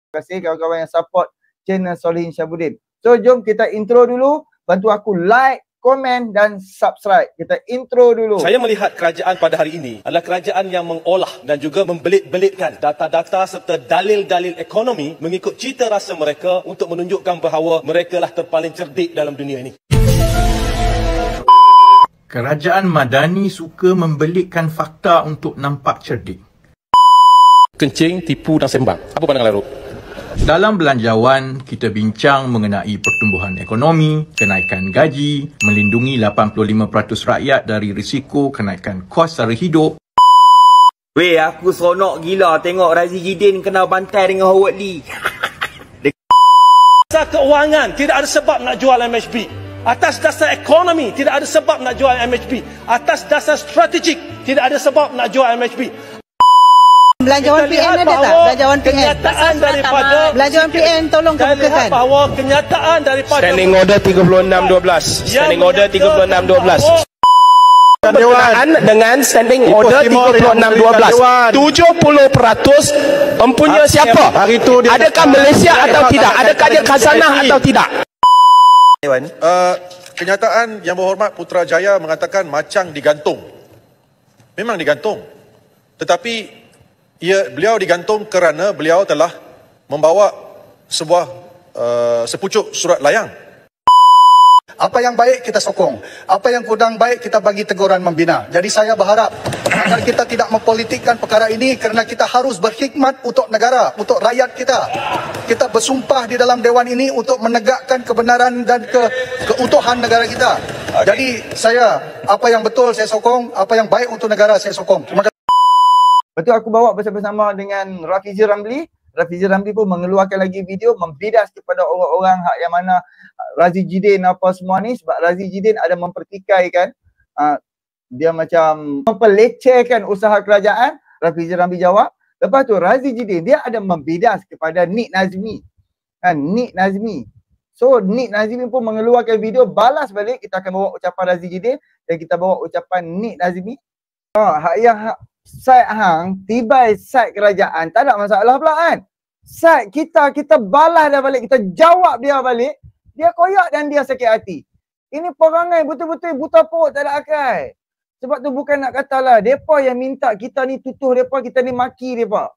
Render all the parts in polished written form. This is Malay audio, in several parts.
kasih kawan-kawan yang support channel Solihin Syabuddin. So jom kita intro dulu. Bantu aku like, komen dan subscribe. Kita intro dulu. Saya melihat kerajaan pada hari ini adalah kerajaan yang mengolah dan juga membelit-belitkan data-data serta dalil-dalil ekonomi mengikut cita rasa mereka untuk menunjukkan bahawa mereka lah terpaling cerdik dalam dunia ini. Kerajaan Madani suka membelitkan fakta untuk nampak cerdik. Kencing, tipu dan sembang. Apa pandangan Larut? Dalam belanjawan, kita bincang mengenai pertumbuhan ekonomi, kenaikan gaji, melindungi 85% rakyat dari risiko kenaikan kos sara hidup. Weh, aku seronok gila tengok Razi Jidin kena bantai dengan Howard Lee. Atas keuangan, tidak ada sebab nak jual MHB. Atas dasar ekonomi, tidak ada sebab nak jual MHB. Atas dasar strategik, tidak ada sebab nak jual MHB. Belanjawan PN ada tak? Belanjawan PN. Kenyataan daripada Belanjawan PN tolong kebukakan. Bahawa kenyataan daripada Standing Order 3612. Standing Order 3612. Berkenaan dengan Standing Order 3612. 70% empunya siapa? Adakah Malaysia atau tidak? Adakah dia khazanah atau tidak? Kenyataan Yang Berhormat Putrajaya mengatakan macang digantung. Memang digantung. Tetapi beliau digantung kerana beliau telah membawa sebuah sepucuk surat layang. Apa yang baik kita sokong, apa yang kurang baik kita bagi teguran membina. Jadi saya berharap agar kita tidak mempolitikkan perkara ini kerana kita harus berkhidmat untuk negara, untuk rakyat kita. Kita bersumpah di dalam dewan ini untuk menegakkan kebenaran dan keutuhan negara kita. Jadi saya, apa yang betul saya sokong, apa yang baik untuk negara saya sokong. Terima kasih. Betul, aku bawa bersama-sama dengan Rafizi Ramli. Rafizi Ramli pun mengeluarkan lagi video membidas kepada orang-orang hak yang mana Razi Jidin apa semua ni. Sebab Razi Jidin ada mempertikaikan, dia macam mempelecehkan usaha kerajaan. Rafizi Ramli jawab. Lepas tu Razi Jidin dia ada membidas kepada Nik Nazmi. Nik Nazmi. So Nik Nazmi pun mengeluarkan video balas balik. Kita akan bawa ucapan Razi Jidin dan kita bawa ucapan Nik Nazmi. Hak yang side hang, tibai side kerajaan, tak ada masalah pula kan. Side kita balas dia balik, kita jawab dia balik, dia koyak dan dia sakit hati. Ini perangai betul-betul buta perut, tak ada akal. Sebab tu bukan nak kata lah, mereka yang minta kita ni tutuh mereka, kita ni maki mereka.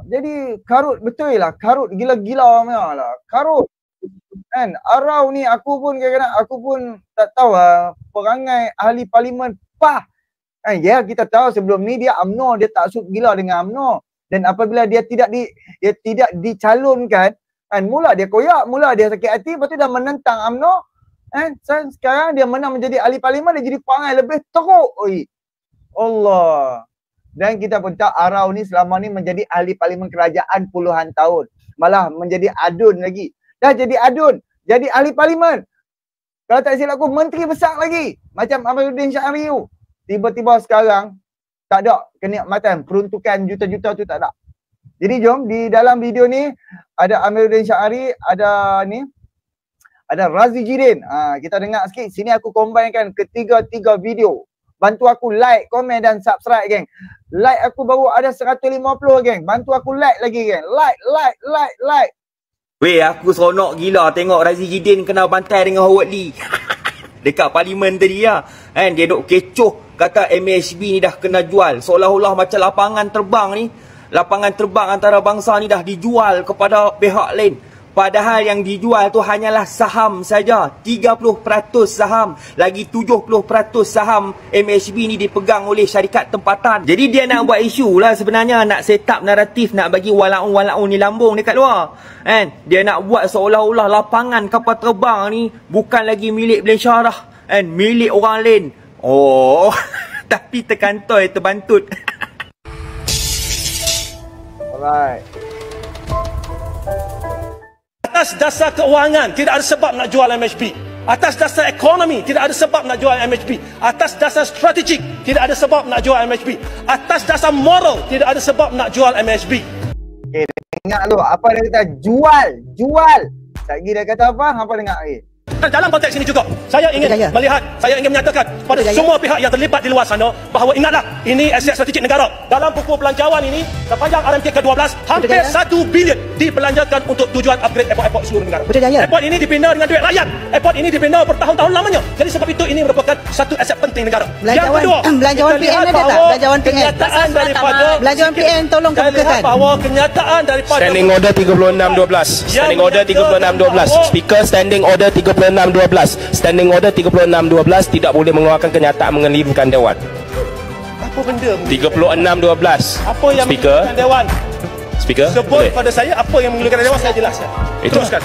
Jadi karut betul lah, karut gila-gila lah, karut. Kan, arau ni aku pun kadang-kadang, aku pun tak tahu lah, perangai ahli parlimen, ya, kita tahu sebelum ni dia UMNO, dia tak suka gila dengan UMNO. Dan apabila dia tidak dicalonkan, mula dia koyak, mula dia sakit hati, lepas tu dah menentang UMNO. Sekarang dia menang menjadi ahli parlimen, dia jadi perangai lebih teruk. Allah. Dan kita pun tahu Arau ni selama ni menjadi ahli parlimen kerajaan puluhan tahun. Malah menjadi adun lagi. Dah jadi adun, jadi ahli parlimen. Kalau tak silap aku, menteri besar lagi. Macam Amiruddin Syahri tu. Tiba-tiba sekarang tak ada kenikmatan, peruntukan juta-juta tu tak ada. Jadi jom di dalam video ni ada Amiruddin Syahri, ada Razi Jidin. Kita dengar sikit. Sini aku combinekan ketiga-tiga video. Bantu aku like, komen dan subscribe geng. Like aku baru ada 150 geng. Bantu aku like lagi geng. Like. Weh, aku seronok gila tengok Razi Jidin kena bantai dengan Howard Lee. Dekat parlimen tadi lah. Dia duk kecoh kata MHB ni dah kena jual. Seolah-olah macam lapangan terbang antara bangsa ni dah dijual kepada pihak lain. Padahal yang dijual tu hanyalah saham saja. 30% saham. Lagi 70% saham MHB ni dipegang oleh syarikat tempatan. Jadi dia nak buat isu lah sebenarnya. Nak set up naratif. Nak bagi walaun-walaun ni lambung dekat luar. Dia nak buat seolah-olah lapangan kapal terbang ni bukan lagi milik Malaysia dah. Milik orang lain. Oh, tapi terkantoi, terbantut. Alright. Atas dasar keuangan, tidak ada sebab nak jual MHB. Atas dasar ekonomi, tidak ada sebab nak jual MHB. Atas dasar strategik, tidak ada sebab nak jual MHB. Atas dasar moral, tidak ada sebab nak jual MHB. Okay, dengar tu. Apa dia kata? Jual. Lagi dia kata apa? Apa dengar lagi? Dan dalam konteks ini juga, saya ingin menyatakan pada semua pihak yang terlibat di luar sana bahawa ingatlah, ini aset strategik negara. Dalam buku belanjawan ini, sepanjang RMK ke-12, hampir 1 bilion dibelanjakan untuk tujuan upgrade airport-airport seluruh negara. Airport ini dibina dengan duit rakyat. Airport ini dibina bertahun-tahun lamanya. Jadi sebab itu ini merupakan satu aset penting negara. Yang kedua, belanjawan PN ada tak? Belanjawan PN. Kenyataan daripada belanjawan PN tolong kebukakan. Bahawa kenyataan daripada Standing Order 3612. Standing Order 3612. Speaker Standing Order 3612. Standing Order 3612 tidak boleh mengeluarkan kenyataan mengelirukan Dewan. apa benda 3612. apa yang Speaker. mengilukan Dewan? Speaker. Sebut Boleh. pada saya apa yang mengilukan Dewan, saya jelaskan. Itu. Teruskan.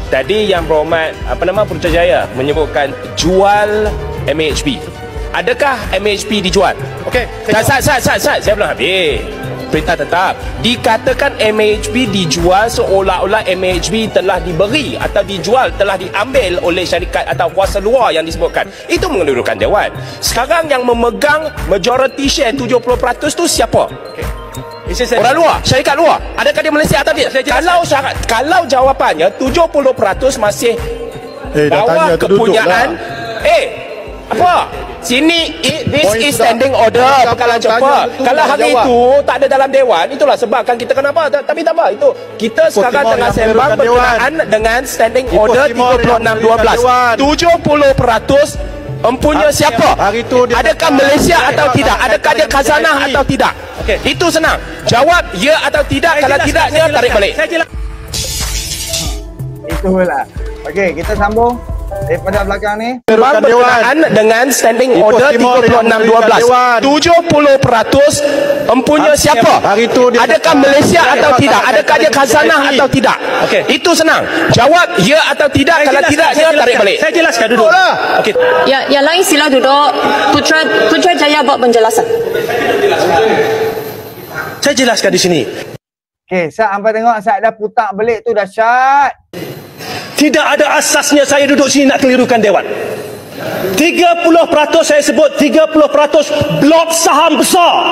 Tadi Yang Berhormat Putrajaya menyebutkan jual MHP. Adakah MHP dijual? Okey, Saya belum habis. Perintah tetap dikatakan MHP dijual seolah-olah MHP telah diberi atau dijual, telah diambil oleh syarikat atau kuasa luar yang disebutkan. Itu mengelirukan Dewan. Sekarang yang memegang majority share 70% tu siapa? Orang luar, syarikat luar. Adakah dia Malaysia atau dia? Kalau jawapannya 70% masih bawah kepunyaan. Apa? Sini, this is standing order. Perkara cepat. Kalau hari itu tak ada dalam Dewan, itulah sebabkan kita kenapa. Tapi tak apa. Itu kita sekarang tengah sembang berkenaan dengan standing order 3612. 70% empunya siapa? Adakah Malaysia atau tidak? Adakah dia khazanah atau tidak? Itu senang. Jawab ya atau tidak. Kalau tidaknya tarik balik. Itulah. Okey, kita sambung daripada belakang ni. Berkenaan dengan standing order 3612. 70% empunya siapa? Adakah Malaysia atau tidak? Adakah dia khazanah atau tidak? Itu senang. Jawab ya atau tidak. Kalau tidaknya tarik balik. Saya jelaskan duduk. Okey. Yang lain sila duduk. Putrajaya buat penjelasan. Saya jelaskan di sini. Okey, Sat hampa tengok Sat dah putar belik tu dahsyat. Tidak ada asasnya saya duduk sini nak kelirukan Dewan. 30% saya sebut 30% blok saham besar.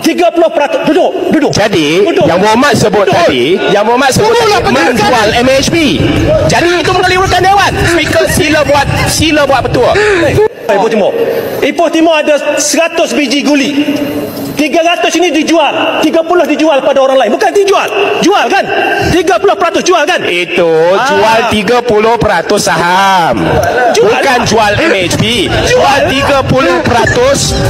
30%. Duduk. Jadi Yang Berhormat sebut tadi, Yang Berhormat sebut menjual MHP. Jadi itu mengelirukan Dewan. Speaker sila buat betul. Ipoh Timur ada 100 biji guli. 300 ini dijual, 30 dijual pada orang lain. Bukan dijual, jual kan? 30% jual kan? Itu jual 30% saham. Bukan jual MHP. Jual 30%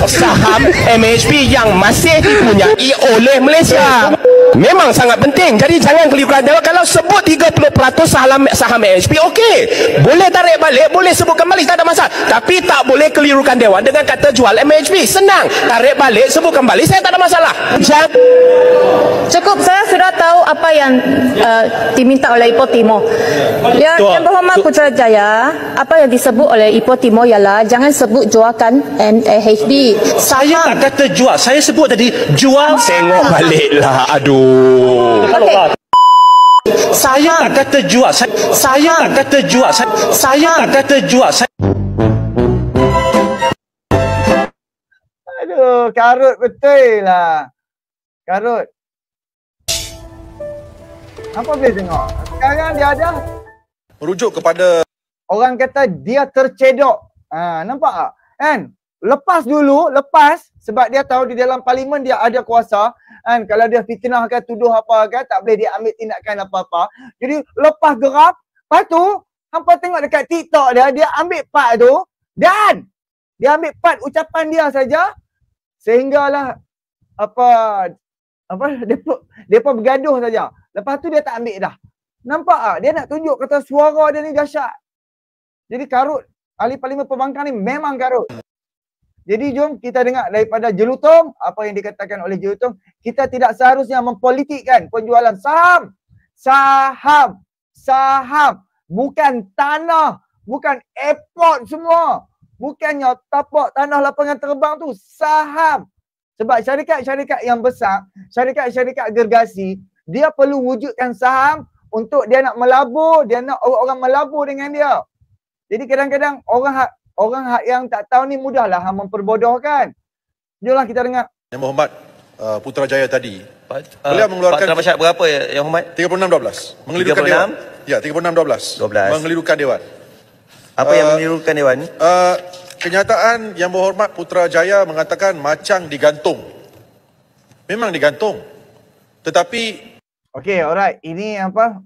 saham MHP yang masih dipunyai oleh Malaysia. Memang sangat penting. Jadi jangan kelirukan Dewan. Kalau sebut 30% saham MHP, okey. Boleh tarik balik, boleh sebut kembali, tak ada masalah. Tapi tak boleh kelirukan Dewan dengan kata jual MHP. Senang. Tarik balik, sebut kembali, saya tak ada masalah. Cukup, saya sudah tahu apa yang diminta oleh Ipoh Timur. Yang Berhormat Putrajaya, apa yang disebut oleh Ipoh Timur ialah jangan sebut jualkan MHP. Saya tak kata jual, saya sebut tadi jual. Tengok baliklah. Aduh. Saya tak kata jual. Saya tak kata jual. Saya tak kata jual. Aduh, karut betul lah. Karut. Apa boleh tengok? Sekarang dia ada merujuk kepada orang kata dia tercedok. Nampak tak? Kan? Lepas sebab dia tahu di dalam parlimen dia ada kuasa. Kan? Kalau dia fitnahkan, tuduh apa kan, tak boleh dia ambil tindakan apa-apa. Jadi lepas gerak, lepas tu hampa tengok dekat TikTok dia ambil part tu dan dia ambil part ucapan dia saja sehinggalah depa bergaduh saja. Lepas tu dia tak ambil dah. Nampak tak? Dia nak tunjuk kata suara dia ni dahsyat. Jadi karut. Ahli Parlimen Pembangkang ni memang karut. Jadi jom kita dengar daripada Jelutong apa yang dikatakan oleh Jelutong. Kita tidak seharusnya mempolitikkan penjualan saham. Saham. Bukan tanah. Bukan airport semua. Bukannya tapak tanah lapangan terbang tu. Saham. Sebab syarikat-syarikat yang besar, syarikat-syarikat gergasi, dia perlu wujudkan saham untuk dia nak melabur, dia nak orang melabur dengan dia. Jadi kadang-kadang orang yang tak tahu ni mudahlah memperbodohkan. Jomlah kita dengar. Yang Berhormat Putrajaya tadi. Beliau mengeluarkan Patrick berapa Yang Hormat? 3612. Mengelirukan 36? Dewan. Ya, 3612. Mengelirukan Dewan. Apa yang menirukan Dewan? Kenyataan Yang Berhormat Putrajaya mengatakan macang digantung. Memang digantung. Tetapi okey, alright. Ini apa?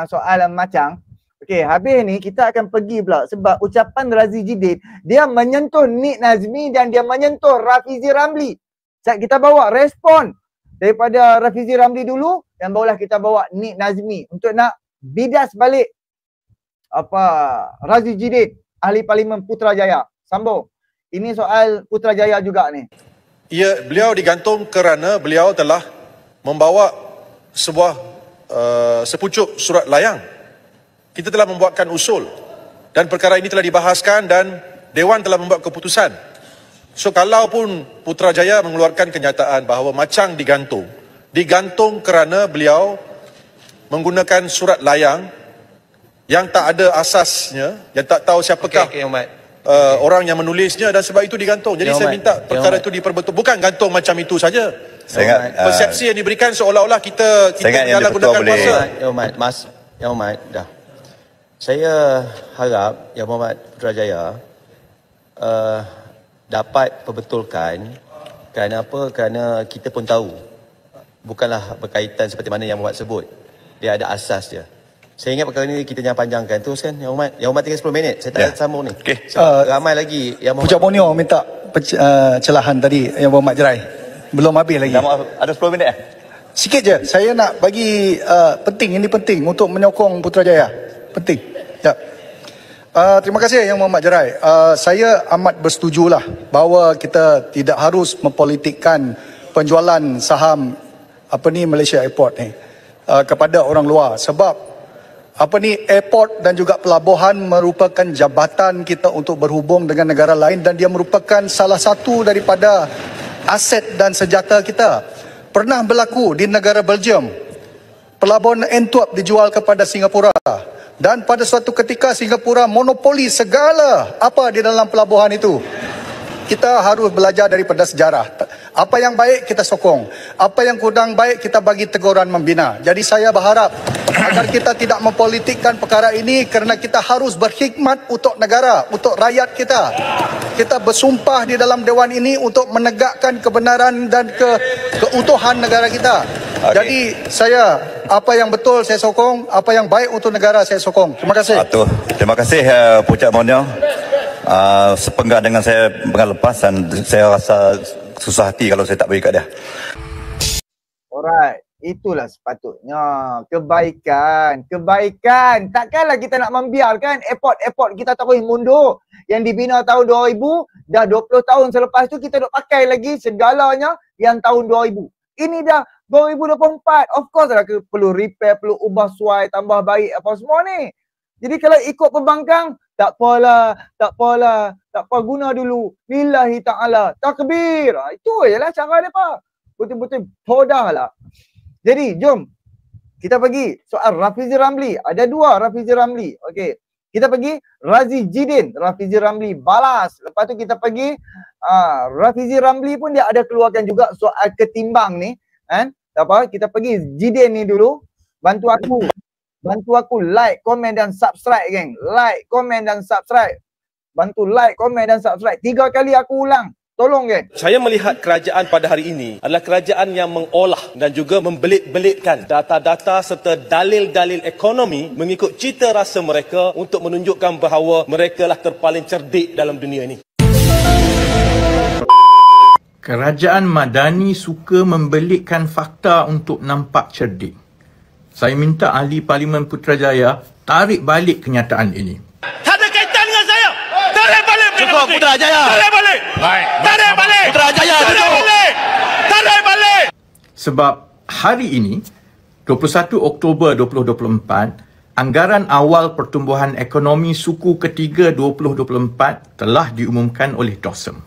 Soalan macang. Okey, habis ni kita akan pergi pula sebab ucapan Razi Jidin dia menyentuh Nik Nazmi dan dia menyentuh Rafizi Ramli. Kita bawa respon daripada Rafizi Ramli dulu dan barulah kita bawa Nik Nazmi untuk nak bidas balik Razi Jidin, Ahli Parlimen Putrajaya. Sambung. Ini soal Putrajaya juga ni. beliau digantung kerana beliau telah membawa sebuah sepucuk surat layang. Kita telah membuatkan usul dan perkara ini telah dibahaskan dan Dewan telah membuat keputusan. So kalau pun Putrajaya mengeluarkan kenyataan bahawa macang digantung kerana beliau menggunakan surat layang yang tak ada asasnya, yang tak tahu siapakah orang yang menulisnya dan sebab itu digantung. Jadi saya minta perkara itu diperbetul. Bukan gantung macam itu saja. Persepsi yang diberikan seolah-olah kita menyalahgunakan kuasa. Yang Hormat, dah. Saya harap Yang Berhormat Putrajaya dapat perbetulkan kerana apa? Kerana kita pun tahu bukanlah berkaitan seperti mana Yang Berhormat sebut. Dia ada asas dia. Saya ingat perkara ini kita jangan panjangkan. Teruskan Yang Hormat. Yang Hormat tinggal 10 minit. Saya tak sambung ni. Okay. Ramai lagi Yang Berhormat. Pucuk Borneo minta celahan tadi Yang Berhormat Jerai. Belum habis lagi. Ada 10 minit Sikit je. Saya nak bagi penting, ini penting untuk menyokong Putrajaya. Penting. Ya. Terima kasih Yang Berhormat Jerai. Saya amat bersetujulah bahawa kita tidak harus mempolitikkan penjualan saham Malaysia Airport ni kepada orang luar sebab airport dan juga pelabuhan merupakan jabatan kita untuk berhubung dengan negara lain dan dia merupakan salah satu daripada aset dan senjata kita. Pernah berlaku di negara Belgium. Pelabuhan Antwerp dijual kepada Singapura dan pada suatu ketika Singapura monopoli segala apa di dalam pelabuhan itu. Kita harus belajar daripada sejarah. Apa yang baik kita sokong. Apa yang kurang baik kita bagi teguran membina. Jadi saya berharap agar kita tidak mempolitikkan perkara ini kerana kita harus berkhidmat untuk negara, untuk rakyat kita. Kita bersumpah di dalam Dewan ini untuk menegakkan kebenaran dan keutuhan negara kita. Jadi saya, apa yang betul saya sokong, apa yang baik untuk negara saya sokong. Terima kasih. Terima kasih Pucuk Borneo. Sepenggal dengan saya pengal lepas dan saya rasa susah hati kalau saya tak beri kat dia. Alright, itulah sepatutnya kebaikan. Takkanlah kita nak membiarkan airport kita terus mundur. Yang dibina tahun 2000, dah 20 tahun selepas tu kita duk pakai lagi segalanya yang tahun 2000. Ini dah 2024. Of course lah perlu repair, perlu ubah suai, tambah baik apa semua ni. Jadi kalau ikut pembangkang, tak apalah, tak apa guna dulu. Lillahi ta'ala, takbir. Itu je lah cara mereka. Betul-betul podah lah. Jadi jom, kita pergi soal Rafizi Ramli. Ada dua Rafizi Ramli. Okey. Kita pergi Razi Jidin, Rafizi Ramli balas. Lepas tu kita pergi Rafizi Ramli pun dia ada keluarkan juga soal ketimbang ni. Kan? Tak apa, kita pergi Jidin ni dulu. Bantu aku like, komen dan subscribe geng. Like, komen dan subscribe. Bantu like, komen dan subscribe. 3 kali aku ulang. Tolong geng. Saya melihat kerajaan pada hari ini adalah kerajaan yang mengolah dan juga membelit-belitkan data-data serta dalil-dalil ekonomi mengikut cita rasa mereka untuk menunjukkan bahawa mereka lah terpaling cerdik dalam dunia ini. Kerajaan Madani suka membelitkan fakta untuk nampak cerdik. Saya minta Ahli Parlimen Putrajaya tarik balik kenyataan ini. Tak ada kaitan dengan saya. Tarik balik. Cukup Putrajaya. Tarik balik. Tarik balik. Putrajaya. Tarik balik. Sebab hari ini, 21 Oktober 2024, anggaran awal pertumbuhan ekonomi suku ketiga 2024 telah diumumkan oleh DOSM.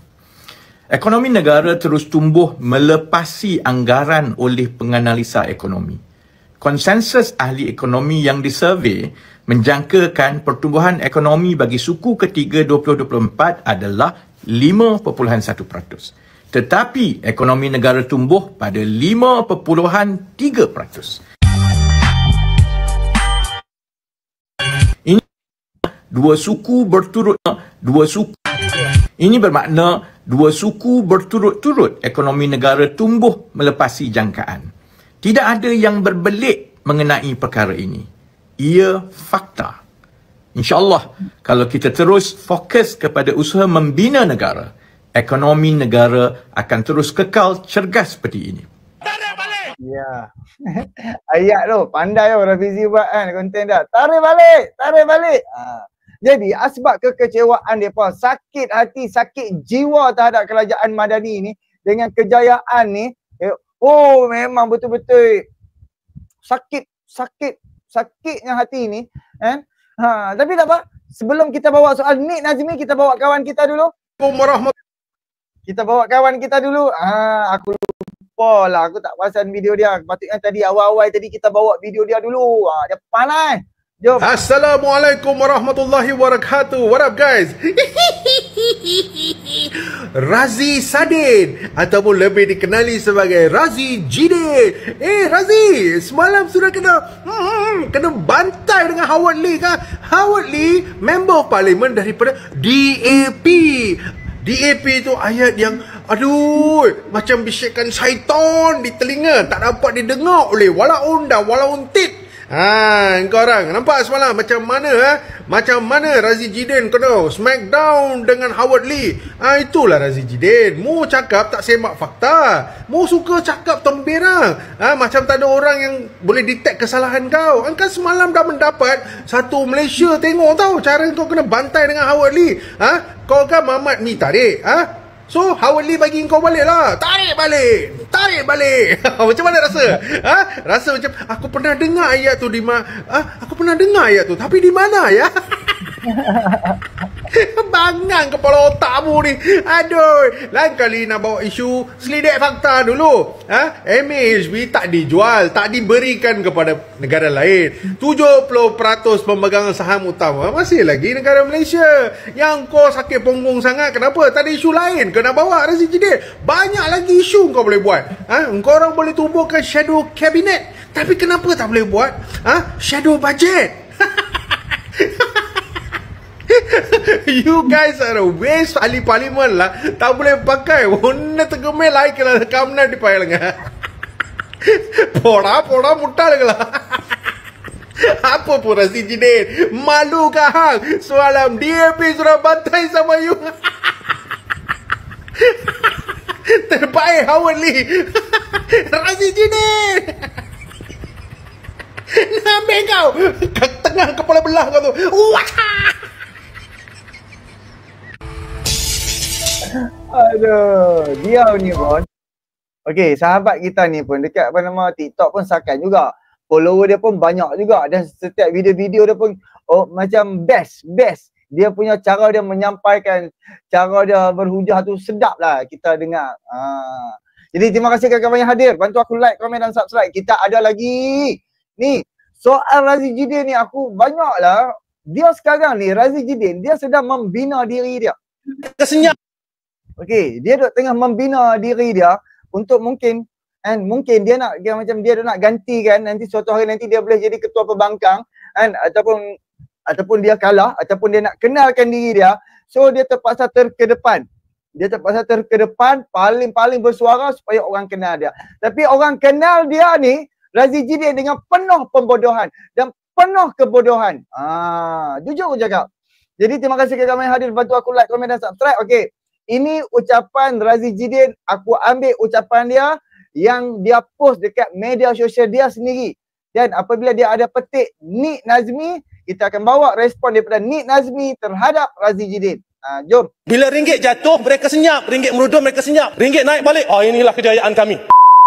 Ekonomi negara terus tumbuh melepasi anggaran oleh penganalisa ekonomi. Konsensus ahli ekonomi yang disurvey menjangkakan pertumbuhan ekonomi bagi suku ketiga 2024 adalah 5.1%. Tetapi ekonomi negara tumbuh pada 5.3%. Ini dua suku ini bermakna dua suku berturut-turut ekonomi negara tumbuh melepasi jangkaan. Tidak ada yang berbelit mengenai perkara ini. Ia fakta. InsyaAllah, kalau kita terus fokus kepada usaha membina negara, ekonomi negara akan terus kekal cergas seperti ini. Ya. Ayat tu, pandai tu Rafizi buat kan konten dah. Tarik balik, tarik balik. Jadi asbab kekecewaan mereka, sakit hati, sakit jiwa terhadap kerajaan Madani ni dengan kejayaan ni, oh memang betul-betul sakitnya hati ni kan. Tapi tak apa, sebelum kita bawa soal Nik Nazmi, kita bawa kawan kita dulu. Kita bawa kawan kita dulu. Aku lupa lah, aku tak perasan video dia. Patutnya tadi awal-awal tadi kita bawa video dia dulu. Dia panas. Jom. Assalamualaikum warahmatullahi wabarakatuh. What up guys? Razi Sadin ataupun lebih dikenali sebagai Razi Jidin. Razi, semalam sudah kena bantai dengan Howard Lee kan? Howard Lee, member of parliament daripada DAP. DAP tu ayat yang aduh, macam bisikan syaitan di telinga, tak dapat didengar oleh walaun dan walaun tit. Kau orang nampak semalam macam mana Razi Jidin kena smackdown dengan Howard Lee. Itulah Razi Jidin. Mu cakap tak semak fakta. Mu suka cakap temberang. Macam tak ada orang yang boleh detect kesalahan kau. Kan semalam dah mendapat satu Malaysia tengok tau cara kau kena bantai dengan Howard Lee. Kau kan Mamat Mi tarik. So Howard Lee bagi kau balik lah. Tarik balik. Macam mana rasa? Rasa macam aku pernah dengar ayat tu di aku pernah dengar ayat tu, tapi di mana ya? Bangang kepala otakmu ni. Aduh, lain kali nak bawa isu selidik fakta dulu. MHB tak dijual, tak diberikan kepada negara lain. 70% pemegang saham utama masih lagi negara Malaysia. Yang kau sakit punggung sangat, kenapa? Tak ada isu lain kena bawa Razi Jidin. Banyak lagi isu kau boleh buat. Kau orang boleh tubuhkan shadow cabinet, tapi kenapa tak boleh buat shadow budget? You guys are a waste ahli parlimen lah. Tak boleh pakai. Unna tergemel like lah kamna di payalanga. Poda mutal lah. Apa pun Razi Jidin, malu kah hang? Semalam DAP sudah bantai sama you. Terbaik Howard Lee. Razi Jidin, nampak kau tengah kepala belah kau tu. Aduh, dia ni pun. Okey, sahabat kita ni pun dekat TikTok pun sakan juga. Follower dia pun banyak juga, dan setiap video-video dia pun macam best. Dia punya cara dia menyampaikan, cara dia berhujah tu sedap lah kita dengar. Jadi terima kasih kawan-kawan yang hadir. Bantu aku like, komen dan subscribe. Kita ada lagi ni soal Razi Jidin ni, aku banyak lah. Dia sekarang ni Razi Jidin, dia sedang membina diri dia. Kesenyap. Okey, dia duk tengah membina diri dia untuk mungkin dia nak dia nak gantikan nanti suatu hari nanti dia boleh jadi ketua pembangkang ataupun dia kalah ataupun dia nak kenalkan diri dia. So dia terpaksa terkedepan. Paling bersuara supaya orang kenal dia. Tapi orang kenal dia ni Razi Jidin dengan penuh pembodohan dan penuh kebodohan. Jujur aku cakap. Jadi terima kasih kepada yang hadir, bantu aku like, komen dan subscribe. Okey. Ini ucapan Razi Jidin, aku ambil ucapan dia yang dia post dekat media sosial dia sendiri. Dan apabila dia ada petik Nik Nazmi, kita akan bawa respon daripada Nik Nazmi terhadap Razi Jidin. Jom. Bila ringgit jatuh, mereka senyap. Ringgit merudum, mereka senyap. Ringgit naik balik, inilah kejayaan kami.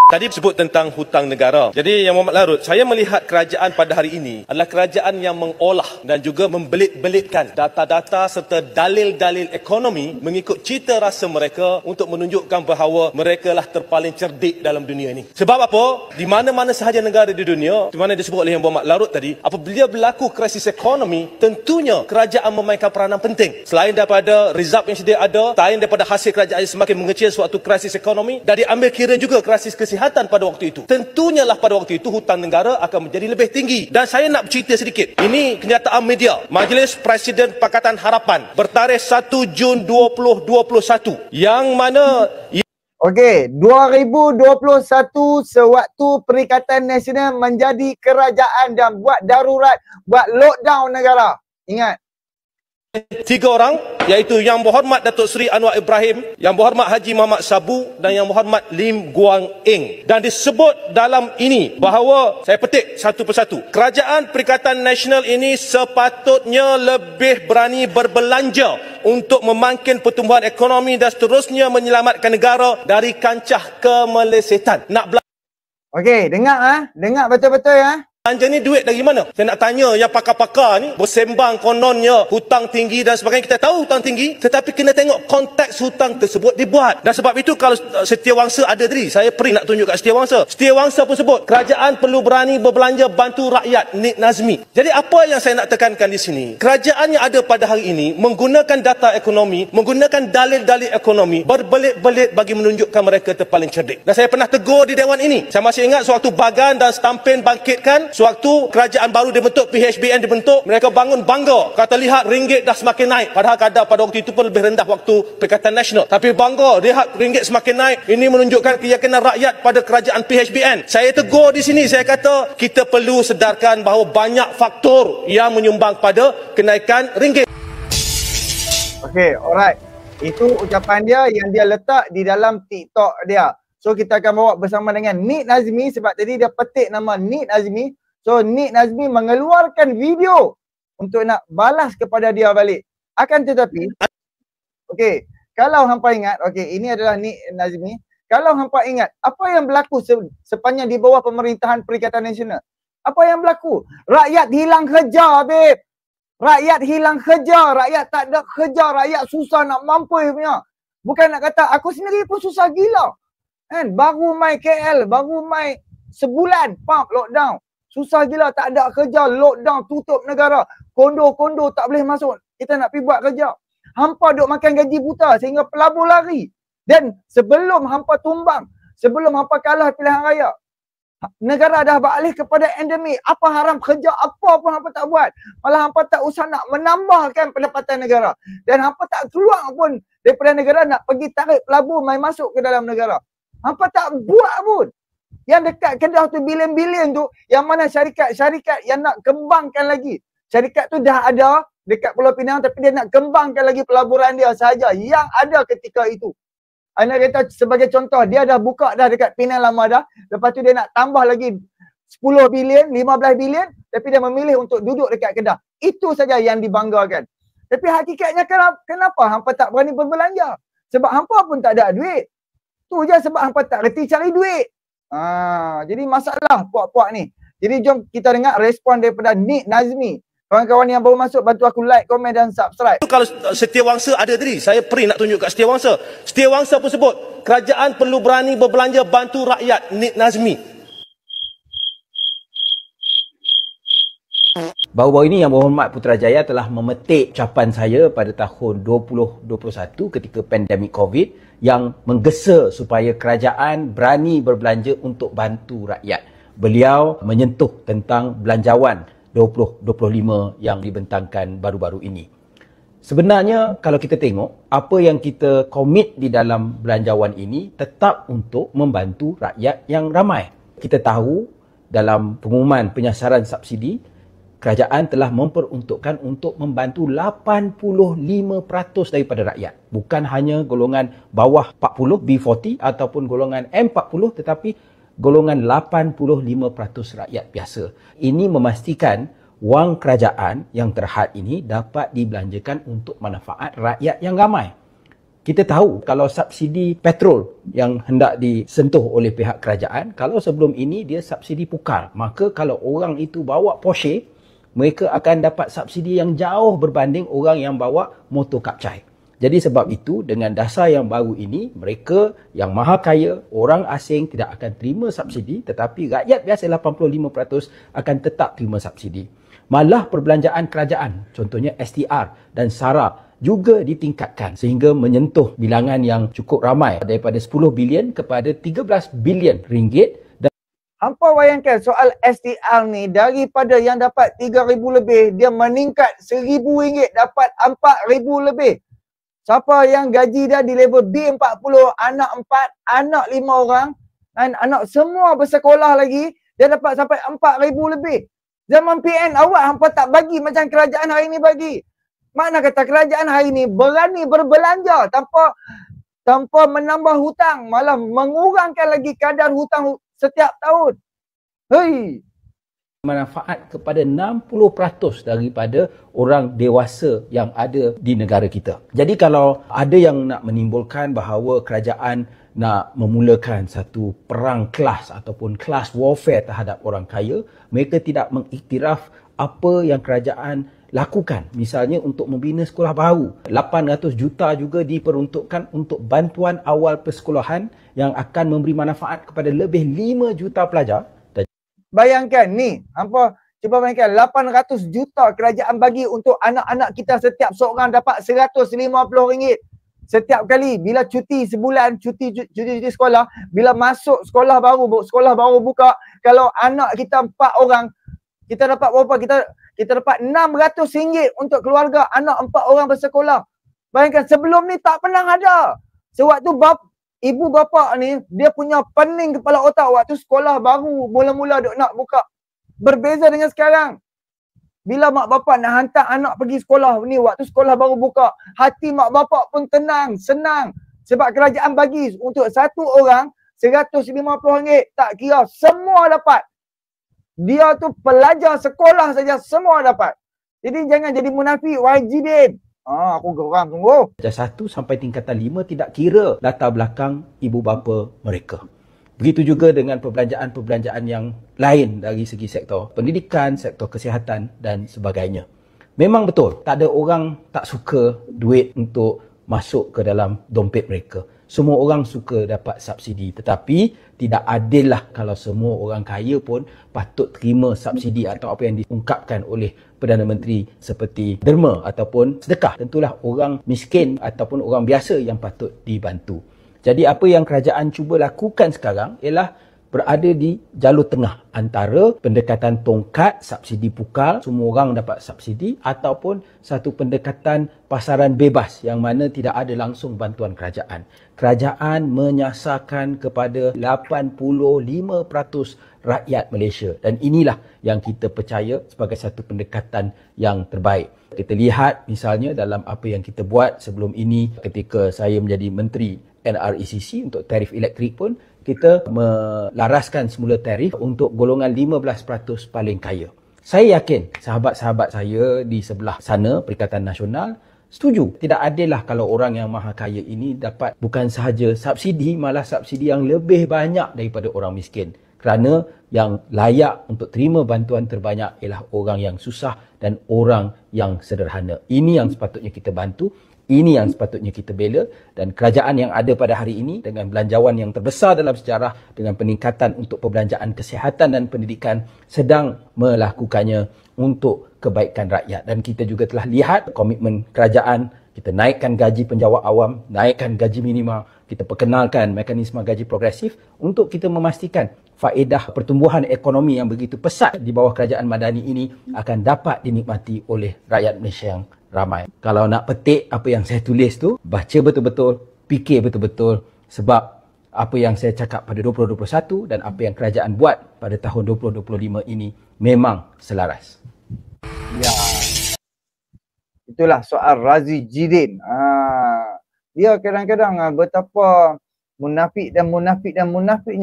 Tadi sebut tentang hutang negara. Jadi Yang Mohamad Larut, saya melihat kerajaan pada hari ini adalah kerajaan yang mengolah dan juga membelit-belitkan data-data serta dalil-dalil ekonomi mengikut cita rasa mereka untuk menunjukkan bahawa mereka lah terpaling cerdik dalam dunia ini. Sebab apa? Di mana-mana sahaja negara di dunia, di mana disebut oleh Yang Mohamad Larut tadi, apabila berlaku krisis ekonomi, tentunya kerajaan memainkan peranan penting. Selain daripada result yang sedia ada, selain daripada hasil kerajaan yang semakin mengecil suatu krisis ekonomi, dan diambil kira juga krisis kesihatan kesihatan pada waktu itu. Tentunya lah pada waktu itu hutang negara akan menjadi lebih tinggi. Dan saya nak bercerita sedikit. Ini kenyataan media. Majlis Presiden Pakatan Harapan bertarikh 1 Jun 2021 yang mana Okey, 2021 sewaktu Perikatan Nasional menjadi kerajaan dan buat darurat, buat lockdown negara. Ingat. 3 orang, iaitu Yang Berhormat Datuk Seri Anwar Ibrahim, Yang Berhormat Haji Muhammad Sabu dan Yang Berhormat Lim Guang Eng. Dan disebut dalam ini bahawa, saya petik satu persatu, Kerajaan Perikatan Nasional ini sepatutnya lebih berani berbelanja untuk memangkin pertumbuhan ekonomi dan seterusnya menyelamatkan negara dari kancah kemelesetan. Okey, dengar dengar betul-betul Belanja ni duit dari mana? Saya nak tanya yang pakar-pakar ni bersembang kononnya hutang tinggi dan sebagainya. Kita tahu hutang tinggi, tetapi kena tengok konteks hutang tersebut dibuat. Dan sebab itu kalau Setiawangsa ada tadi, saya pergi nak tunjuk kat Setiawangsa. Setiawangsa pun sebut kerajaan perlu berani berbelanja bantu rakyat, Nik Nazmi. Jadi apa yang saya nak tekankan di sini? Kerajaan yang ada pada hari ini menggunakan data ekonomi, menggunakan dalil-dalil ekonomi, berbelit-belit bagi menunjukkan mereka terpaling cerdik. Dan saya pernah tegur di Dewan ini. Saya masih ingat sewaktu Bagan dan Stampin bangkitkan, sewaktu kerajaan baru dibentuk, PHBN dibentuk, mereka bangun bangga. Kata lihat ringgit dah semakin naik. Padahal kadar pada waktu itu pun lebih rendah waktu Perikatan Nasional. Tapi bangga, lihat ringgit semakin naik. Ini menunjukkan keyakinan rakyat pada kerajaan PHBN. Saya tegur di sini, saya kata kita perlu sedarkan bahawa banyak faktor yang menyumbang pada kenaikan ringgit. Okey, alright. Itu ucapan dia yang dia letak di dalam TikTok dia. So kita akan bawa bersama dengan Nik Nazmi sebab tadi dia petik nama Nik Nazmi. So Nik Nazmi mengeluarkan video untuk nak balas kepada dia balik. Akan tetapi, okey, kalau hampa ingat, okey, ini adalah Nik Nazmi. Kalau hampa ingat, apa yang berlaku sepanjang di bawah pemerintahan Perikatan Nasional? Apa yang berlaku? Rakyat hilang kerja, babe. Rakyat hilang kerja, rakyat tak ada kerja, rakyat susah nak mampu punya. Bukan nak kata aku sendiri pun susah gila. Kan? Baru mai KL, baru mai sebulan, pump lockdown. Susah gila, tak ada kerja, lockdown, tutup negara. Kondo-kondo tak boleh masuk. Kita nak pergi buat kerja. Hampa duk makan gaji buta sehingga pelabur lari. Dan sebelum hampa tumbang, sebelum hampa kalah pilihan raya, negara dah beralih kepada endemik. Apa haram kerja, apa pun hampa tak buat. Malah hampa tak usah nak menambahkan pendapatan negara. Dan hampa tak keluar pun daripada negara nak pergi tarik pelabur mai masuk ke dalam negara. Hampa tak buat pun. Yang dekat Kedah tu bilion-bilion tu, yang mana syarikat-syarikat yang nak kembangkan lagi. Syarikat tu dah ada dekat Pulau Pinang tapi dia nak kembangkan lagi pelaburan dia sahaja yang ada ketika itu. Anda kata sebagai contoh, dia dah buka dah dekat Penang lama dah. Lepas tu dia nak tambah lagi 10 bilion, 15 bilion tapi dia memilih untuk duduk dekat Kedah. Itu saja yang dibanggakan. Tapi hakikatnya kenapa hampa tak berani berbelanja? Sebab hampa pun tak ada duit. Tu je sebab hampa tak reti cari duit. Jadi masalah puak-puak ni. Jadi jom kita dengar respon daripada Nik Nazmi. Kawan-kawan yang baru masuk, bantu aku like, komen dan subscribe. Kalau Setiawangsa ada tadi, saya pergi nak tunjuk kat Setiawangsa. Setiawangsa pun sebut kerajaan perlu berani berbelanja bantu rakyat, Nik Nazmi. Baru-baru ini Yang Berhormat Putrajaya telah memetik ucapan saya pada tahun 2021 ketika pandemik COVID yang menggesa supaya kerajaan berani berbelanja untuk bantu rakyat. Beliau menyentuh tentang belanjawan 2025 yang dibentangkan baru-baru ini. Sebenarnya kalau kita tengok, apa yang kita komit di dalam belanjawan ini tetap untuk membantu rakyat yang ramai. Kita tahu dalam pengumuman penyasaran subsidi, kerajaan telah memperuntukkan untuk membantu 85% daripada rakyat. Bukan hanya golongan bawah 40, B40 ataupun golongan M40 tetapi golongan 85% rakyat biasa. Ini memastikan wang kerajaan yang terhad ini dapat dibelanjakan untuk manfaat rakyat yang ramai. Kita tahu kalau subsidi petrol yang hendak disentuh oleh pihak kerajaan, kalau sebelum ini dia subsidi pukar, maka kalau orang itu bawa Porsche, mereka akan dapat subsidi yang jauh berbanding orang yang bawa motor kapcai. Jadi sebab itu dengan dasar yang baru ini, mereka yang maha kaya, orang asing tidak akan terima subsidi tetapi rakyat biasa 85% akan tetap terima subsidi. Malah perbelanjaan kerajaan, contohnya STR dan SARA juga ditingkatkan sehingga menyentuh bilangan yang cukup ramai daripada 10 bilion kepada 13 bilion ringgit. Hampa bayangkan soal STR ni, daripada yang dapat 3,000 lebih, dia meningkat RM1,000 dapat 4,000 lebih. Siapa yang gaji dia di level B40, anak 4, anak 5 orang, dan anak semua bersekolah lagi, dia dapat sampai 4,000 lebih. Zaman PN awal hampa tak bagi macam kerajaan hari ni bagi. Mana kata kerajaan hari ni berani berbelanja tanpa menambah hutang, malah mengurangkan lagi kadar hutang setiap tahun. Hei. Manfaat kepada 60% daripada orang dewasa yang ada di negara kita. Jadi kalau ada yang nak menimbulkan bahawa kerajaan nak memulakan satu perang kelas ataupun class warfare terhadap orang kaya, mereka tidak mengiktiraf apa yang kerajaan lakukan. Misalnya untuk membina sekolah baru. 800 juta juga diperuntukkan untuk bantuan awal persekolahan yang akan memberi manfaat kepada lebih 5 juta pelajar. Bayangkan ni, hampa cuba bayangkan 800 juta kerajaan bagi untuk anak-anak kita, setiap seorang dapat RM150. Setiap kali bila cuti sebulan, cuti sekolah, bila masuk sekolah baru buka, kalau anak kita 4 orang, kita dapat berapa? Kita dapat RM600 untuk keluarga anak 4 orang bersekolah. Bayangkan sebelum ni tak pernah ada. Sewaktu ibu bapa ni, dia punya pening kepala otak waktu sekolah baru mula-mula duk nak buka. Berbeza dengan sekarang. Bila mak bapak nak hantar anak pergi sekolah ni, waktu sekolah baru buka, hati mak bapak pun tenang, senang. Sebab kerajaan bagi untuk satu orang RM150. Tak kira, semua dapat. Dia tu pelajar sekolah saja, semua dapat. Jadi jangan jadi munafik, YGDin. Aku geram tunggu. Darjah 1 sampai tingkatan 5 tidak kira latar belakang ibu bapa mereka. Begitu juga dengan perbelanjaan-perbelanjaan yang lain dari segi sektor pendidikan, sektor kesihatan dan sebagainya. Memang betul, tak ada orang tak suka duit untuk masuk ke dalam dompet mereka. Semua orang suka dapat subsidi, tetapi tidak adil lah kalau semua orang kaya pun patut terima subsidi atau apa yang diungkapkan oleh Perdana Menteri seperti derma ataupun sedekah. Tentulah orang miskin ataupun orang biasa yang patut dibantu. Jadi apa yang kerajaan cuba lakukan sekarang ialah berada di jalur tengah antara pendekatan tongkat, subsidi pukal, semua orang dapat subsidi, ataupun satu pendekatan pasaran bebas yang mana tidak ada langsung bantuan kerajaan. Kerajaan menyasarkan kepada 85% rakyat Malaysia, dan inilah yang kita percaya sebagai satu pendekatan yang terbaik. Kita lihat misalnya dalam apa yang kita buat sebelum ini ketika saya menjadi Menteri NRECC untuk tarif elektrik pun, kita melaraskan semula tarif untuk golongan 15% paling kaya. Saya yakin sahabat-sahabat saya di sebelah sana, Perikatan Nasional, setuju. Tidak adillah kalau orang yang maha kaya ini dapat bukan sahaja subsidi, malah subsidi yang lebih banyak daripada orang miskin. Kerana yang layak untuk terima bantuan terbanyak ialah orang yang susah dan orang yang sederhana. Ini yang sepatutnya kita bantu. Ini yang sepatutnya kita bela, dan kerajaan yang ada pada hari ini dengan belanjawan yang terbesar dalam sejarah dengan peningkatan untuk perbelanjaan kesihatan dan pendidikan sedang melakukannya untuk kebaikan rakyat. Dan kita juga telah lihat komitmen kerajaan, kita naikkan gaji penjawat awam, naikkan gaji minima, kita perkenalkan mekanisme gaji progresif untuk kita memastikan faedah pertumbuhan ekonomi yang begitu pesat di bawah kerajaan Madani ini akan dapat dinikmati oleh rakyat Malaysia yang ramai. Kalau nak petik apa yang saya tulis tu, baca betul-betul, fikir betul-betul, sebab apa yang saya cakap pada 2021 dan apa yang kerajaan buat pada tahun 2025 ini memang selaras. Ya. Itulah soal Razi Jidin. Dia kadang-kadang betapa munafiknya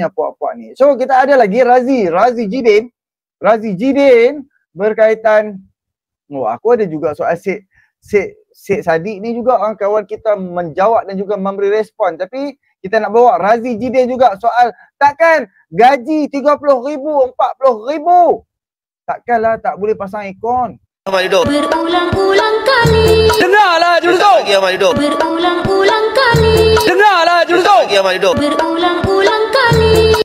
puak-puak ni. So kita ada lagi Razi Jidin. Razi Jidin berkaitan, aku ada juga soal Syed Saddiq ni juga, kawan kita menjawab dan juga memberi respon. Tapi kita nak bawa Razi Jidin juga soal takkan gaji 30,000, 40,000. Takkanlah tak boleh pasang aircon. Ahmad Duduk. Berulang-ulang kali. Dengarlah Duduk. Lagi Ahmad Duduk. Berulang-ulang kali. Dengarlah Duduk. Lagi Ahmad Duduk. Berulang-ulang kali.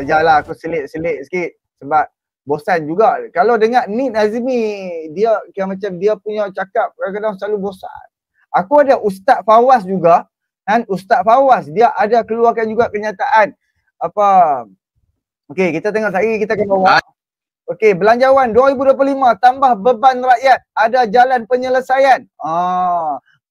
Sekejaplah aku selit sikit sebab bosan juga. Kalau dengar Nid Nazmi, dia kira macam dia punya cakap kadang-kadang selalu bosan. Aku ada Ustaz Fawaz juga, kan? Ustaz Fawaz dia ada keluarkan juga kenyataan apa. Okey, kita tengok lagi, kita akan bawa. Okey, belanjawan 2025 tambah beban rakyat, ada jalan penyelesaian.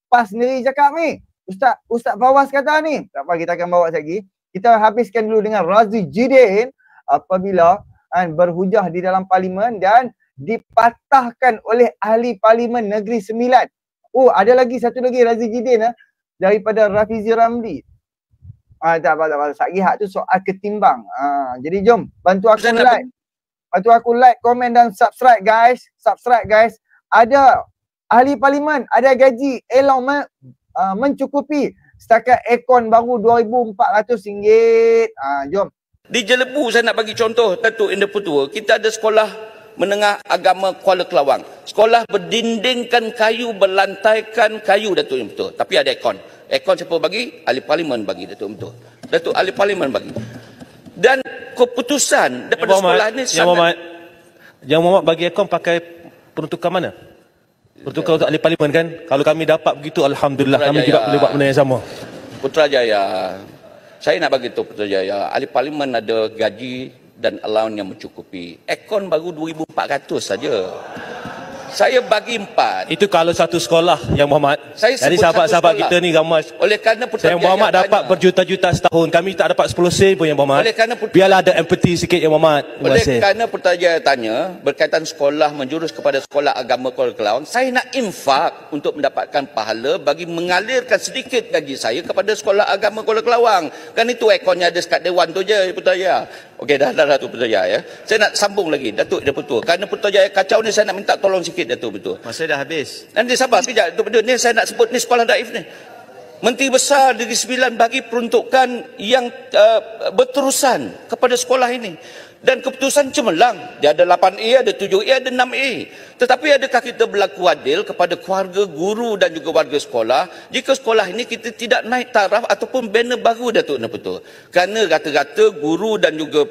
Pas sendiri cakap ni. Ustaz Fawaz kata ni. Tak apa, kita akan bawa lagi. Kita habiskan dulu dengan Razi Jidin apabila berhujah di dalam parlimen dan dipatahkan oleh ahli parlimen Negeri Sembilan. Oh, ada lagi satu lagi Razi Jidin daripada Rafizi Ramli. Tak apa. Satgi hak tu soal ketimbang. Jadi jom bantu aku like. Bantu aku like, komen dan subscribe guys. Subscribe guys. Ada ahli parlimen, ada gaji elong mencukupi. Setakat aircon baru RM2,400. Jom. Di Jelebu saya nak bagi contoh, Datuk Indah Petua, kita ada sekolah menengah agama Kuala Kelawang. Sekolah berdindingkan kayu, berlantaikan kayu, Datuk Indah Petua. Tapi ada aircon. Aircon siapa bagi? Ahli parlimen bagi, Datuk Indah Petua. Datuk ahli parlimen bagi. Dan keputusan daripada sekolah ni sangat... Yang Muhammad bagi aircon pakai peruntukan mana? Peruntukan untuk ahli parlimen kan? Kalau kami dapat begitu, Alhamdulillah, kami juga boleh buat benda yang sama. Putrajaya, saya nak bagi tahu Putrajaya, ahli parlimen ada gaji dan allowance yang mencukupi. Aircon baru 2,400 saja. Saya bagi 4. Itu kalau satu sekolah yang Muhammad. Jadi sahabat-sahabat kita ni ramai. Oleh kerana Yang Muhammad dapat berjuta-juta setahun. Kami tak dapat 10 sen pun yang Muhammad. Biarlah ada empathy sikit yang Muhammad. Oleh kerana Putrajaya tanya berkaitan sekolah menjurus kepada sekolah agama Kuala Kelawang, saya nak infak untuk mendapatkan pahala bagi mengalirkan sedikit gaji saya kepada sekolah agama Kuala Kelawang. Kan itu ekonnya ada sekat Dewan tu je Putrajaya. Okey, dah tu Putrajaya ya. Saya nak sambung lagi Datuk Indah Petua. Kerana Putrajaya kacau ni saya nak minta tolong sikit Datuk Petua. Masa dah habis. Nanti sabar sekejap Datuk Petua. Ni saya nak sebut ni sekolah daif ni. Menteri Besar Negeri Sembilan bagi peruntukan yang berterusan kepada sekolah ini. Dan keputusan cemerlang. Dia ada 8A, ada 7A, ada 6A. Tetapi adakah kita berlaku adil kepada keluarga guru dan juga warga sekolah jika sekolah ini kita tidak naik taraf ataupun banner baru Datuk Indah Petua? Kerana rata-rata guru dan juga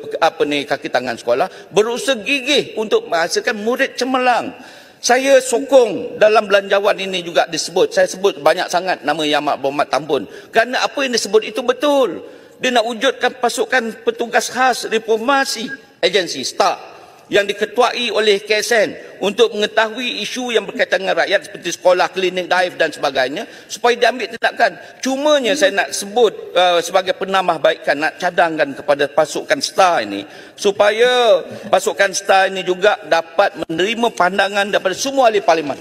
kaki tangan sekolah berusaha gigih untuk menghasilkan murid cemerlang. Saya sokong dalam belanjawan ini juga disebut. Saya sebut banyak sangat nama Yang Amat Berhormat Tambun. Kerana apa yang disebut itu betul. Dia nak wujudkan pasukan petugas khas reformasi agensi STAR yang diketuai oleh KSN untuk mengetahui isu yang berkaitan dengan rakyat seperti sekolah, klinik, daif dan sebagainya supaya diambil tindakan. Cumanya saya nak sebut sebagai penambahbaikan, nak cadangkan kepada pasukan STAR ini supaya pasukan STAR ini juga dapat menerima pandangan daripada semua ahli parlimen.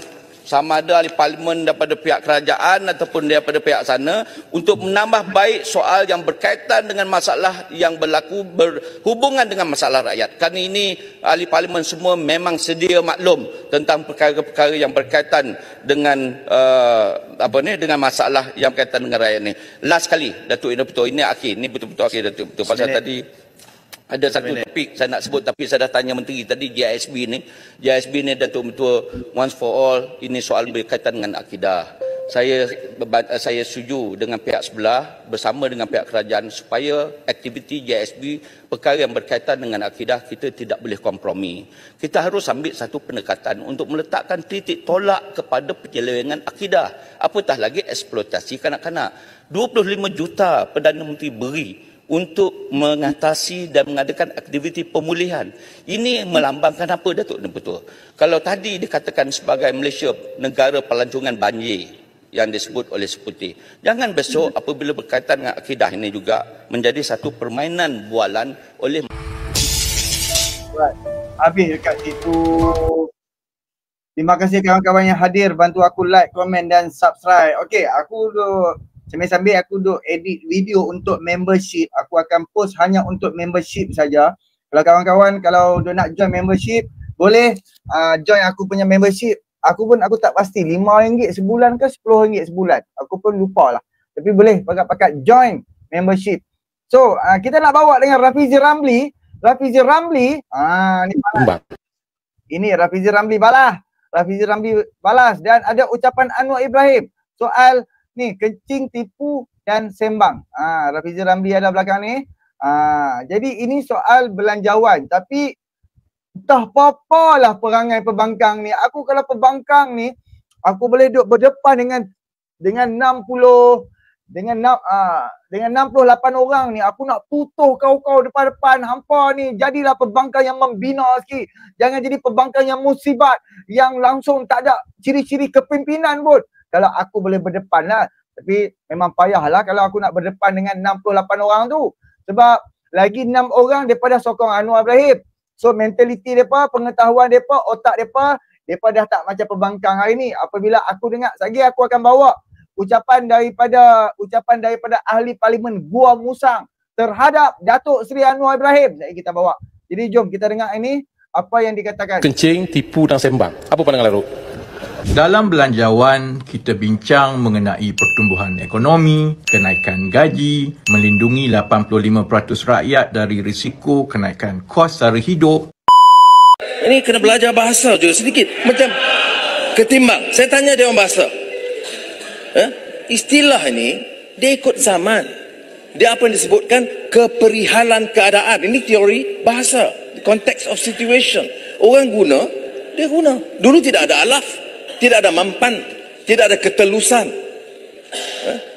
Sama ada ahli parlimen daripada pihak kerajaan ataupun daripada pihak sana untuk menambah baik soal yang berkaitan dengan masalah yang berlaku berhubungan dengan masalah rakyat. Kerana ini ahli parlimen semua memang sedia maklum tentang perkara-perkara yang berkaitan dengan dengan masalah yang berkaitan dengan rakyat ini. Last sekali Datuk Indah Petua, ini akhir, ini betul-betul akhir Datuk Petua. Pasal tadi ada satu topik saya nak sebut tapi saya dah tanya menteri tadi JSB ni Datuk Petua, once for all ini soal berkaitan dengan akidah. Saya setuju dengan pihak sebelah bersama dengan pihak kerajaan supaya aktiviti JSB perkara yang berkaitan dengan akidah kita tidak boleh kompromi. Kita harus ambil satu pendekatan untuk meletakkan titik tolak kepada penyelewengan akidah. Apatah lagi eksploitasi kanak-kanak. 25 juta Perdana Menteri beri untuk mengatasi dan mengadakan aktiviti pemulihan. Ini melambangkan apa Datuk Indah Petua? Kalau tadi dikatakan sebagai Malaysia negara pelancongan banjir yang disebut oleh Seputi, jangan besok apabila berkaitan dengan akidah ini juga menjadi satu permainan bualan oleh... Habis dekat situ. Terima kasih kawan-kawan yang hadir, bantu aku like, komen dan subscribe. Okey, aku sambil aku duk edit video untuk membership. Aku akan post hanya untuk membership saja. Kalau kawan-kawan kalau nak join membership, boleh join aku punya membership. Aku tak pasti RM5 sebulan ke RM10 sebulan. Aku pun lupa lah. Tapi boleh pakat join membership. So kita nak bawa dengan Rafizi Ramli. Rafizi Ramli, ni balas. Ini Rafizi Ramli balas. Rafizi Ramli balas dan ada ucapan Anwar Ibrahim. Soal ni kencing, tipu dan sembang. Rafizi Ramli ada belakang ni. Jadi ini soal belanjawan, tapi entah apa-apalah perangai pembangkang ni. Aku kalau pembangkang ni, aku boleh duduk berdepan dengan 68 orang ni, aku nak tutuh kau depan-depan hampa ni. Jadilah pembangkang yang membina sikit. Jangan jadi pembangkang yang musibat, yang langsung tak ada ciri-ciri kepimpinan pun. Kalau aku boleh berdepan lah. Tapi memang payahlah kalau aku nak berdepan dengan 68 orang tu. Sebab lagi 6 orang daripada sokong Anwar Ibrahim. So mentaliti mereka, pengetahuan mereka, otak mereka dah tak macam pembangkang hari ni. Apabila aku dengar, lagi aku akan bawa ucapan daripada ahli parlimen Gua Musang terhadap Datuk Seri Anwar Ibrahim. Kita bawa. Jadi jom kita dengar ini apa yang dikatakan. Kencing, tipu dan sembang. Apa pandangan Larut? Dalam belanjawan, kita bincang mengenai pertumbuhan ekonomi, kenaikan gaji, melindungi 85% rakyat dari risiko kenaikan kos sara hidup. Ini kena belajar bahasa juga sedikit. Macam ketimbang. Saya tanya dia orang bahasa. Istilah ini, dia ikut zaman. Dia apa yang disebutkan keperihalan keadaan. Ini teori bahasa. Context of situation. Orang guna, dia guna. Dulu tidak ada alaf. Tidak ada mampan, tidak ada ketelusan.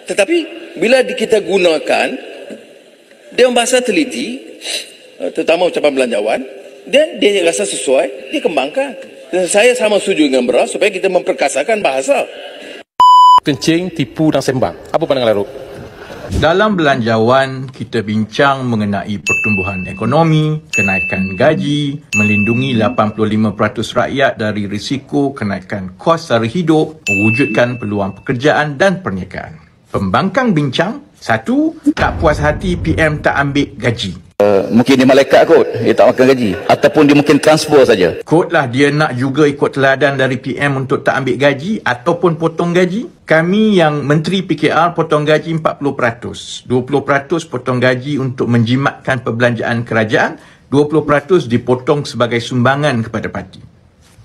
Tetapi bila kita gunakan, dia bahasa teliti, terutama ucapan belanjawan, dan dia rasa sesuai, dia kembangkan. Dan saya sama setuju dengan Beras supaya kita memperkasakan bahasa. Kencing, tipu dan sembang. Apa pandangan Larut? Dalam belanjawan, kita bincang mengenai pertumbuhan ekonomi, kenaikan gaji, melindungi 85% rakyat dari risiko kenaikan kos sara hidup, mewujudkan peluang pekerjaan dan perniagaan. Pembangkang bincang, 1. Tak puas hati PM tak ambil gaji. Mungkin dia malaikat kot, dia tak makan gaji. Ataupun dia mungkin transfer saja. Kotlah dia nak juga ikut teladan dari PM untuk tak ambil gaji ataupun potong gaji. Kami yang Menteri PKR potong gaji 40%. 20% potong gaji untuk menjimatkan perbelanjaan kerajaan. 20% dipotong sebagai sumbangan kepada parti.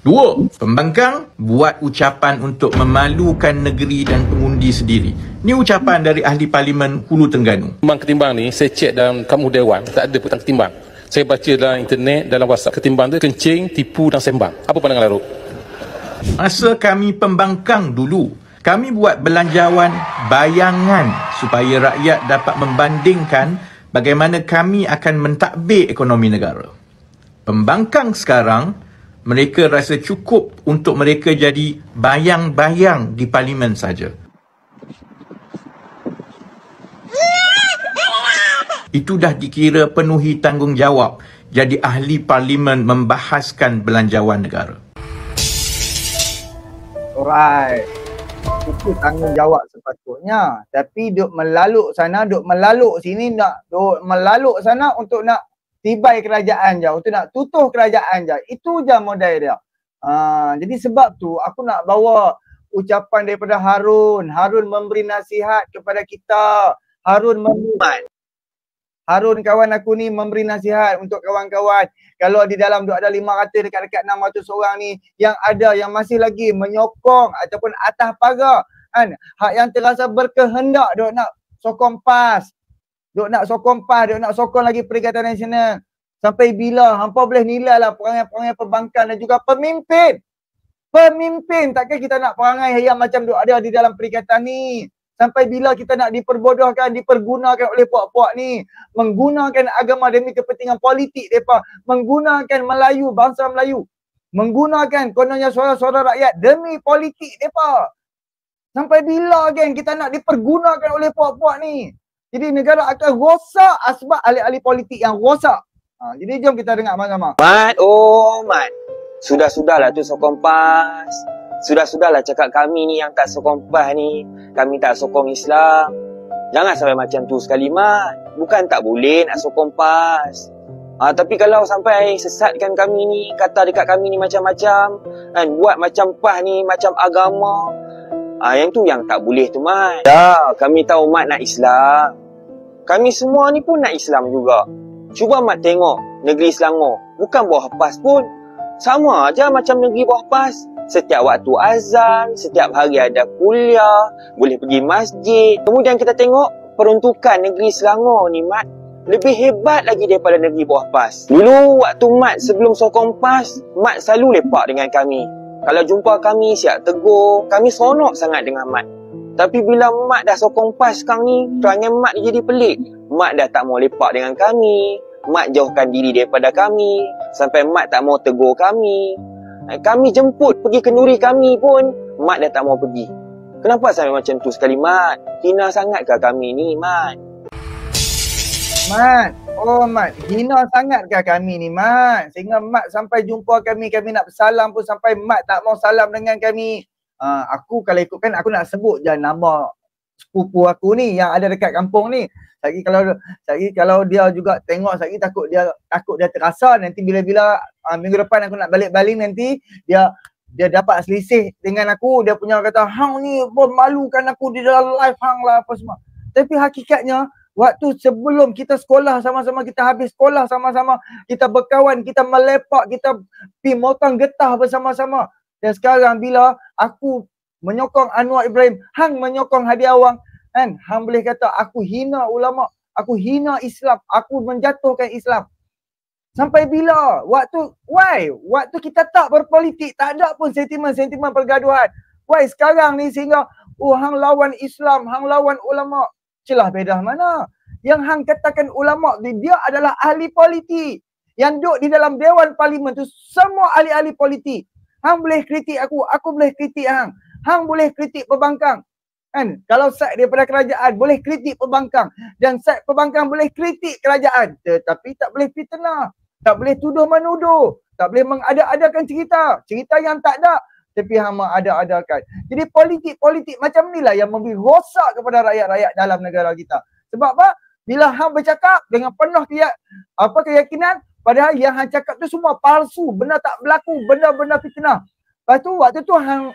2. Pembangkang buat ucapan untuk memalukan negeri dan pengundi sendiri. Ini ucapan dari ahli parlimen Hulu Terengganu. Ketimbang ketimbang ni saya cek dalam kamu dewan, tak ada petang ketimbang. Saya baca dalam internet, dalam WhatsApp, ketimbang tu kencing, tipu dan sembang. Apa pandangan Larut? Masa kami pembangkang dulu, kami buat belanjawan bayangan supaya rakyat dapat membandingkan bagaimana kami akan mentadbir ekonomi negara. Pembangkang sekarang, mereka rasa cukup untuk mereka jadi bayang-bayang di parlimen saja. Itu dah dikira penuhi tanggungjawab jadi ahli parlimen membahaskan belanjawan negara. Alright. Itu tanggungjawab sepatutnya. Tapi duk melaluk sana, duk melaluk sini, duk melaluk sana untuk nak tibai kerajaan je, untuk nak tutuh kerajaan je. Itu je modal dia. Jadi sebab tu aku nak bawa ucapan daripada Harun. Harun memberi nasihat kepada kita. Harun kawan aku ni memberi nasihat untuk kawan-kawan. Kalau di dalam tu ada 500 dekat-dekat 600 orang ni yang ada yang masih lagi menyokong ataupun atas pagar kan, hak yang terasa berkehendak duk nak sokong PAS. Duk nak sokong PAS, duk nak sokong lagi Perikatan Nasional. Sampai bila hampa boleh nilai lah perangai-perangai pembangkang dan juga pemimpin. Pemimpin, takkan kita nak perangai yang macam duk ada di dalam perikatan ni. Sampai bila kita nak diperbodohkan, dipergunakan oleh puak-puak ni. Menggunakan agama demi kepentingan politik mereka. Menggunakan Melayu, bangsa Melayu. Menggunakan kononnya suara-suara rakyat demi politik mereka. Sampai bila geng kita nak dipergunakan oleh puak-puak ni. Jadi negara akan rosak sebab ahli-ahli politik yang rosak. Jadi jom kita dengar sama-sama. Mat, Mat. Sudah-sudahlah tu sokong PAS. Sudah-sudahlah cakap kami ni yang tak sokong PAS ni. Kami tak sokong Islam. Jangan sampai macam tu sekali, Mat. Bukan tak boleh nak sokong PAS. Tapi kalau sampai sesatkan kami ni, kata dekat kami ni macam-macam, kan, buat macam PAS ni, macam agama. Yang tu yang tak boleh tu, Mat. Ya, kami tahu Mat nak Islam. Kami semua ni pun nak Islam juga. Cuba Mat tengok negeri Selangor. Bukan bawah PAS pun. Sama aja macam negeri bawah PAS. Setiap waktu azan, setiap hari ada kuliah, boleh pergi masjid. Kemudian kita tengok peruntukan negeri Selangor ni, Mat. lebih hebat lagi daripada negeri bawah PAS. Dulu waktu Mat sebelum sokong PAS, Mat selalu lepak dengan kami. Kalau jumpa kami siap tegur, kami seronok sangat dengan Mat. Tapi bila Mat dah sokong PAS sekarang ni, perangai Mat dia jadi pelik. Mat dah tak mau lepak dengan kami. Mat jauhkan diri daripada kami. Sampai Mat tak mau tegur kami. Kami jemput pergi kenduri kami pun, Mat dah tak mau pergi. Kenapa sampai macam tu sekali, Mat? Hina sangatkah kami ni, Mat? Mat, Mat, hina sangatkah kami ni, Mat? Sehingga Mat sampai jumpa kami nak bersalam pun sampai Mat tak mau salam dengan kami. Aku kalau ikutkan aku nak sebut je nama sepupu aku ni yang ada dekat kampung ni. Lagi kalau dia juga tengok lagi takut dia terasa nanti bila-bila minggu depan aku nak balik-balik nanti dia dapat selisih dengan aku, dia punya kata hang ni memalukan aku di dalam live hang lah apa semua. Tapi hakikatnya waktu sebelum kita sekolah sama-sama, kita habis sekolah sama-sama, kita berkawan, kita melepak, kita pergi motong getah bersama-sama. Dan sekarang bila aku menyokong Anwar Ibrahim, hang menyokong Hadi Awang, kan? Hang boleh kata aku hina ulama, aku hina Islam, aku menjatuhkan Islam. Sampai bila? Waktu kita tak berpolitik, tak ada pun sentimen-sentimen pergaduhan. Sekarang ni sehingga hang lawan Islam, hang lawan ulama. Celah bedah mana? Yang hang katakan ulama dia adalah ahli politik. Yang duduk di dalam Dewan Parlimen tu semua ahli-ahli politik. Hang boleh kritik aku boleh kritik hang. Hang boleh kritik pembangkang. Kan? Kalau side daripada kerajaan boleh kritik pembangkang. Dan side pembangkang boleh kritik kerajaan. Tetapi tak boleh fitnah. Tak boleh tuduh menuduh. Tak boleh mengada-adakan cerita yang tak ada. Tapi hang mengada-adakan. Jadi politik macam inilah yang memberi rosak kepada rakyat-rakyat dalam negara kita. Sebab apa? Bila hang bercakap dengan penuh keyakinan, padahal yang hang cakap tu semua palsu, benda tak berlaku, benda-benda fitnah. Lepas tu waktu tu hang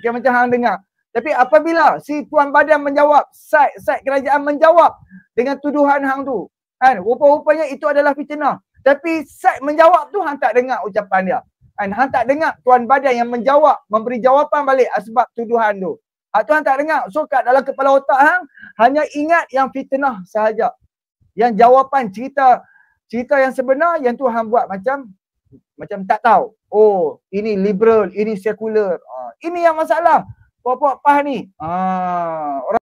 macam hang dengar. Tapi apabila si Tuan Badan menjawab, side kerajaan menjawab dengan tuduhan hang tu, kan, rupa-rupanya itu adalah fitnah. Tapi side menjawab tu hang tak dengar ucapan dia. Kan, hang tak dengar Tuan Badan yang menjawab, memberi jawapan balik sebab tuduhan tu. Tu hang tak dengar. So kat dalam kepala otak hang hanya ingat yang fitnah sahaja. Yang jawapan cerita yang sebenar yang tu hang buat macam tak tahu. Oh, ini liberal, ini sekular. Ini yang masalah. Puak-puak PAS ni. Orang